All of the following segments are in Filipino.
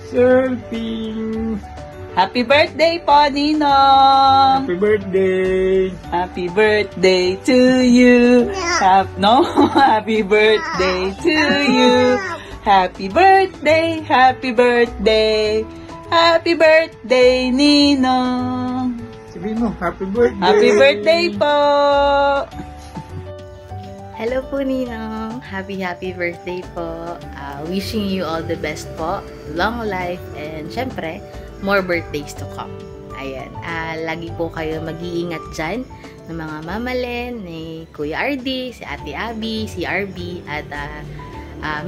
Selfie. Happy birthday po, Ninong! Happy birthday! Happy birthday to you! Happy birthday to you! Happy birthday! Happy birthday! Happy birthday, Ninong! Sabihin mo, happy birthday! Happy birthday po! Hello po, Ninong! Happy birthday po! Wishing you all the best po, long life, and syempre, more birthdays to come. Ayan. Lagi po kayo mag-iingat dyan ng mga mamalen, ni Kuya RD, si Ate Abby, si RB, at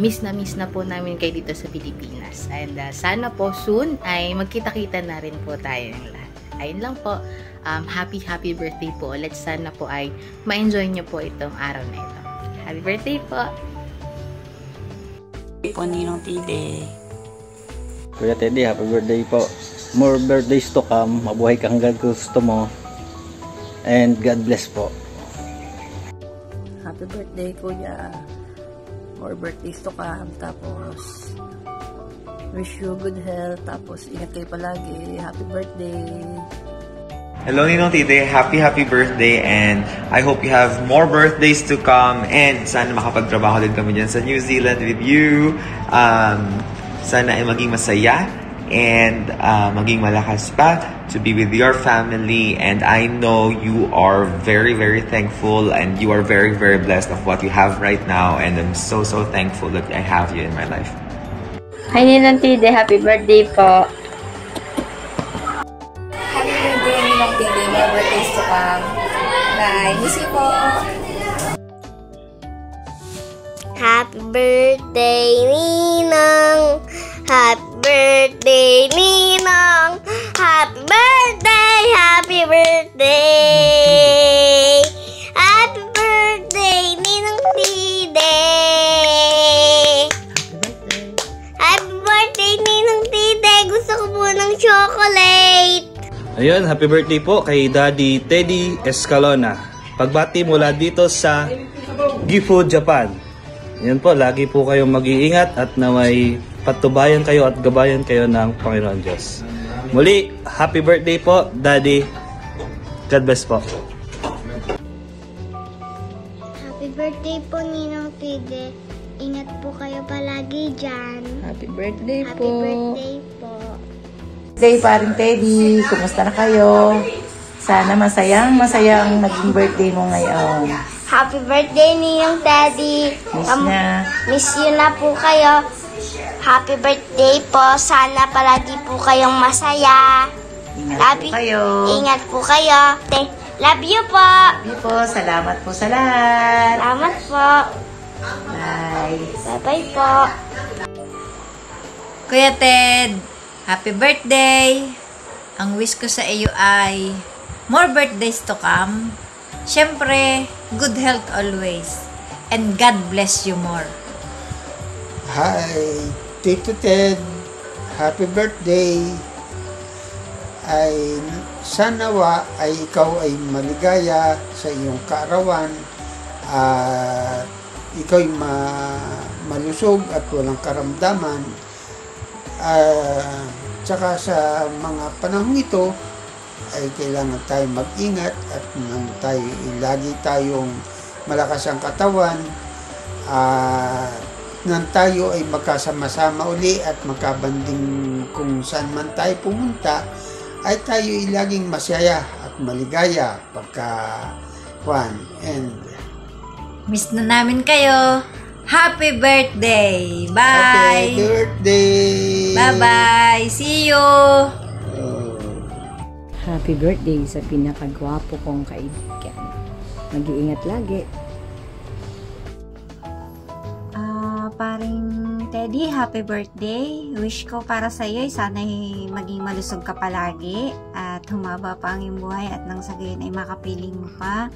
miss na po namin kayo dito sa Pilipinas. And sana po soon ay magkita-kita na rin po tayo ng lahat. Ayun lang po. Happy birthday po ulit. Sana po ay ma-enjoy nyo po itong araw na ito. Happy birthday po! Happy po, Ninong Tide. Kuya Teddy, happy birthday po. More birthdays to come. Mabuhay ka hanggang gusto mo. And God bless po. Happy birthday, Kuya. More birthdays to come. Tapos, wish you good health. Tapos, ingat kayo palagi. Happy birthday. Hello, Ninong Tide. Happy birthday. And I hope you have more birthdays to come. And sana makapagtrabaho din kami dyan sa New Zealand with you. Sana ay maging masaya and maging malakas pa to be with your family. And I know you are very thankful and you are very blessed of what you have right now. And I'm so thankful that I have you in my life. Hi, Ninong Tide. Happy birthday po. Happy birthday, Ninong Tide. More birthdays to come. Bye. Miss you po. Happy birthday, Ninong! Happy birthday, Ninong! Happy birthday! Happy birthday! Happy birthday, Ninong Tide! Happy birthday, Ninong Tide! Gusto ko po ng chocolate! Ayun, happy birthday po kay Daddy Teddy Escalona. Pagbati mula dito sa Gifu, Japan. Yan po, lagi po kayong mag-iingat at naway patubayan kayo at gabayan kayo ng Panginoon Diyos. Muli, happy birthday po, Daddy. God bless po. Happy birthday po, Ninong Tide. Ingat po kayo palagi dyan. Happy birthday po! Happy birthday po. Birthday, paring Teddy. Kumusta na kayo? Sana masayang naging birthday mo ngayon. Happy birthday, Ninong Teddy. Miss you na po kayo. Happy birthday po. Sana palagi po kayong masaya. Ingat po kayo. Ingat po kayo. Love you po. Love you po. Salamat po sa lahat. Salamat po. Bye. Bye-bye po. Kuya Ted, happy birthday. Ang wish ko sa iyo ay more birthdays to come. Siyempre, good health always. And God bless you more. Hi, Tito Ted. Happy birthday. Ay sanawa ay ikaw ay maligaya sa iyong kaarawan at ikaw ay malusog at walang karamdaman. Tsaka sa mga panahon ito ay kailangan tayo mag-ingat at lagi tayong malakas ang katawan nang tayo ay magkasama-sama uli at magkabanding kung saan man tayo pumunta ay tayo ay laging masaya at maligaya and Miss na namin kayo. Happy birthday! Bye! Happy birthday! Bye-bye! See you! Happy birthday sa pinakagwapo kong kaibigan. Mag-iingat lagi. Paring Teddy, happy birthday. Wish ko para sa iyo sana'y maging malusog ka palagi at humaba pa ang iyong buhay at nang sa gayon ay makapiling mo pa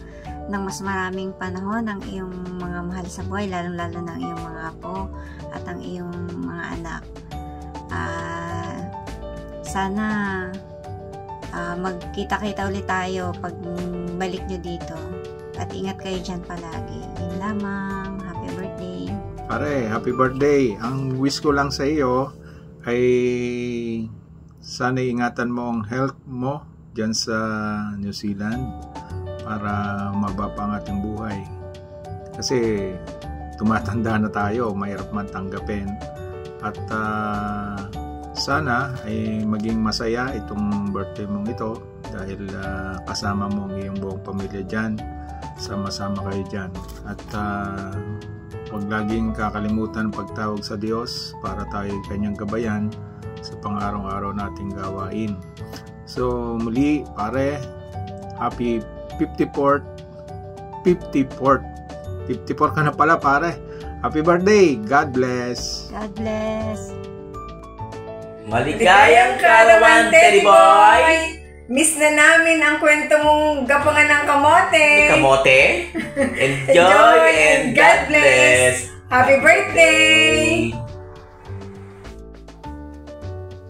ng mas maraming panahon ang iyong mga mahal sa buhay, lalong-lalo ng iyong mga apo at ang iyong mga anak. Sana magkita-kita ulit tayo pag balik nyo dito at ingat kayo dyan palagi. Yun lamang. Happy birthday. Pare, happy birthday. Ang wish ko lang sa iyo ay sana ingatan mo ang health mo dyan sa New Zealand para mababa ang ating buhay. Kasi tumatanda na tayo, mahirap man tanggapin. At sana ay maging masaya itong birthday mong ito dahil kasama mo ang iyong buong pamilya dyan. Sama-sama kayo dyan. At huwag laging kakalimutan pagtawag sa Diyos para tayo kanyang gabayan sa pang-araw-araw nating gawain. So muli pare, happy 54th 54 ka na pala pare. Happy birthday. God bless. God bless. Maligayang karawan, Teddy Boy! Miss na namin ang kwento mong gapangan ng kamote. Kamote? Enjoy and God bless! Happy birthday!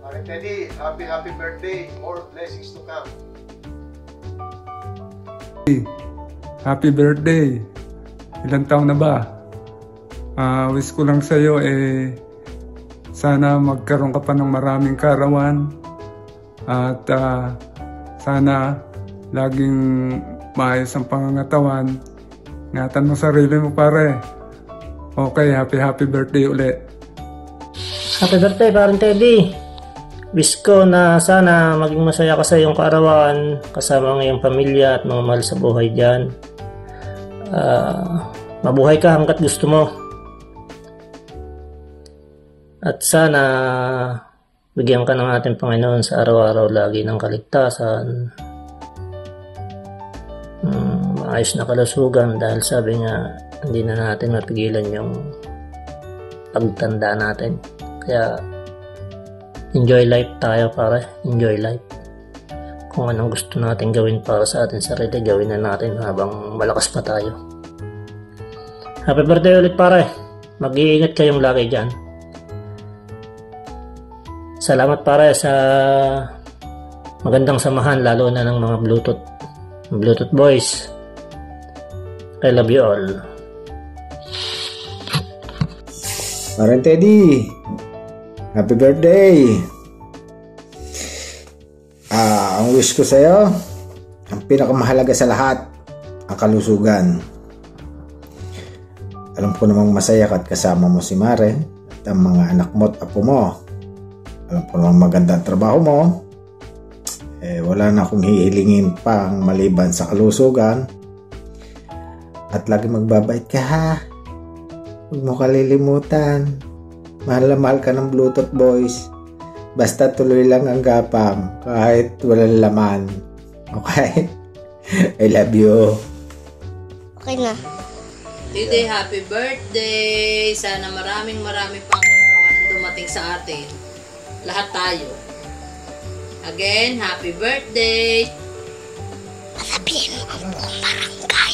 Pare Teddy, happy birthday. More blessings to come. Happy birthday. Ilang taon na ba? Wish ko lang sa'yo sana magkaroon ka pa ng maraming kaarawan at sana laging maayos ang pangangatawan. Ingatan mo sarili mo pare. Okay, happy birthday ulit. Happy birthday parang Teddy. Wish ko na sana maging masaya ka sa iyong kaarawan kasama ang iyong pamilya at mga mahal sa buhay dyan. Mabuhay ka hanggat gusto mo. At sana bigyan ka ng ating Panginoon sa araw-araw lagi ng kaligtasan, maayos na kalusugan dahil sabi nga hindi na natin mapigilan yung pagtanda natin. Kaya enjoy life tayo pare, enjoy life. Kung anong gusto natin gawin para sa ating sarili, gawin na natin habang malakas pa tayo. Happy birthday ulit pare, mag-iingat kayong lagi dyan. Salamat pare sa magandang samahan lalo na ng mga Bluetooth boys. I love you all. Parang Teddy, happy birthday. Ang wish ko sa'yo, ang pinakamahalaga sa lahat, ang kalusugan. Alam ko namang masaya ka at kasama mo si Mare at ang mga anak mo at apo mo. Alam ko namang maganda ang trabaho mo. Wala na akong hihilingin pang maliban sa kalusugan. At lagi magbabait ka ha. Huwag mo kalilimutan. Mahal na mahal ka ng Bluetooth boys. Basta tuloy lang ang gapang kahit walang laman. Okay? I love you. Okay na. Tide, happy birthday! Sana maraming pang dumating sa atin. Lahat tayo. Again, happy birthday! Sabihin mo ang buong barangay.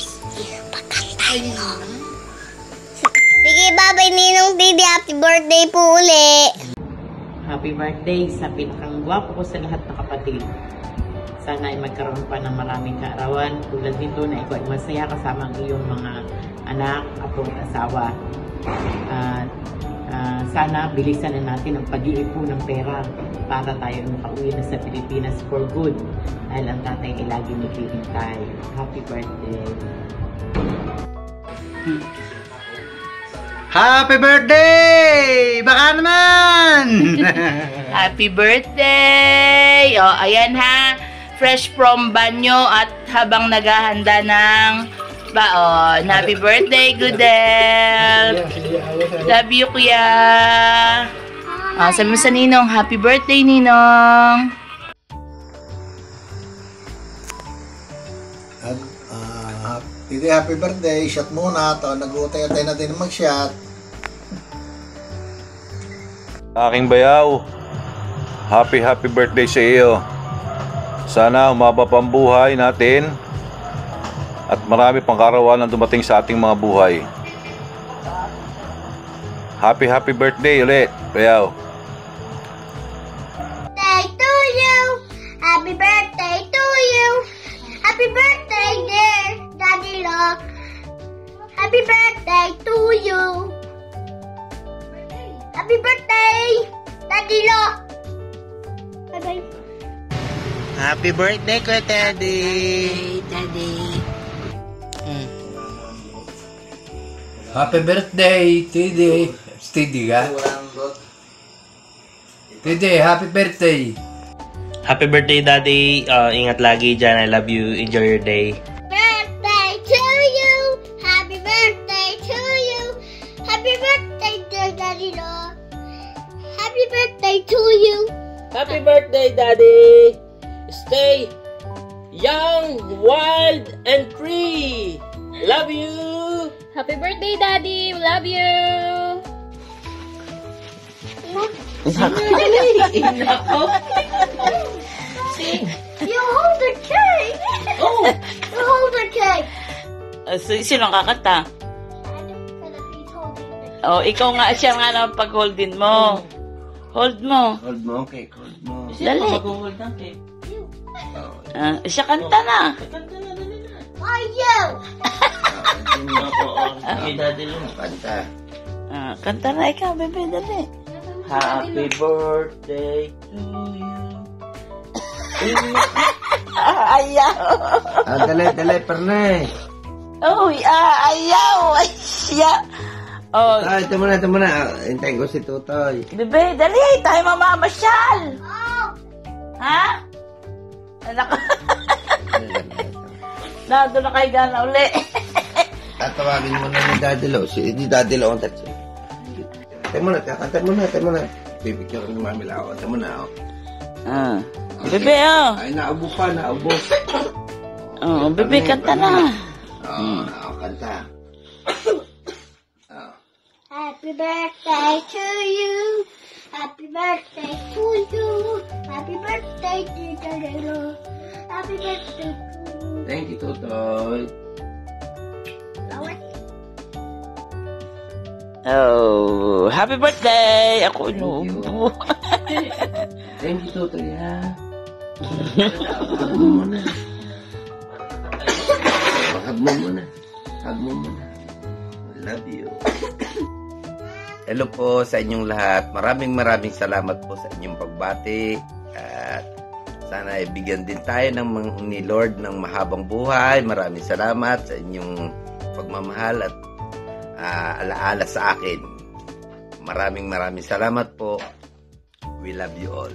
Pagkantahin mo. Sige, babay Ninong Tide. Happy birthday po uli. Happy birthday sa pinakang gwapo ko sa lahat ng kapatid. Sana ay magkaroon pa ng maraming kaarawan tulad nito na ikaw ay masaya kasama ang iyong mga anak, apo at asawa. Sana bilisan na natin ang pag-iipon ng pera para tayo makauwi na sa Pilipinas for good dahil ang tatay ay lagi naghihintay. Happy birthday! Happy birthday! Baka naman! Happy birthday! O, ayan ha. Fresh from banyo at habang naghahanda ng baon. Happy birthday, Goodel! Love you, kuya! Sabi mo sa Ninong, happy birthday, Ninong! Happy birthday! Shot muna. Nag-uutay-utay na din mag-shot. Aking bayaw, happy birthday sa iyo. Sana umaba pa ang buhay natin at marami pang kaarawan ang dumating sa ating mga buhay. Happy birthday ulit, bayaw. Birthday to you. Happy birthday to you. Happy birthday, dear Daddy Love. Happy birthday to you. Happy birthday, Daddy Lo! Bye-bye. Happy birthday, Kuya Teddy! Daddy. Happy birthday, Teddy. Steady ka? Teddy, happy birthday. Happy birthday, Daddy. Ingat lagi dyan. I love you. Enjoy your day. Birthday to you! Happy birthday to you! Happy birthday, dear Daddy Lo! Happy birthday to you! Happy birthday, Daddy! Stay young, wild, and free! Love you! Happy birthday, Daddy! Love you! Nako. You hold the cake! Oh! You hold the cake! Sino ang kakanta? Oh, ikaw nga siya nga na pag-holdin mo. Hold mo. Hold mo, cake. Hold mo. Dali. Mag-hold ng cake. Siya kanta na. Are you? Okay, Daddy Lo. Kanta. Kanta na ikaw, bebe, dali. Happy birthday to you. Ayaw. Dali, pernay. Oh, ayaw. Ay, siya. Oh. Ito muna. Hintayin ko si Tutoy. Bebe, dali. Tayo mamamasyal. Ha? Anak. Nado na kayo gana uli. Tatawagin mo na ni Daddy Lo. Si Daddy Lo ang tatsi. Tayo muna. Pipicture ni Mami Lao. Tayo muna. Bebe, Ay, naubo pa. Oh, bebe, kanta na. Kanta. Happy birthday to you. Happy birthday to you. Happy birthday to Daddy Lo. Happy birthday to you. Thank you, Tutoy. Oh, happy birthday! Ako inuubo. Thank you, Tutoy, ha? Hug mo muna. Hug mo muna. I love you. Hello po sa inyong lahat. Maraming salamat po sa inyong pagbati. At sana ibigyan din tayo ni Lord ng mahabang buhay. Maraming salamat sa inyong pagmamahal at alaala sa akin. Maraming salamat po. We love you all.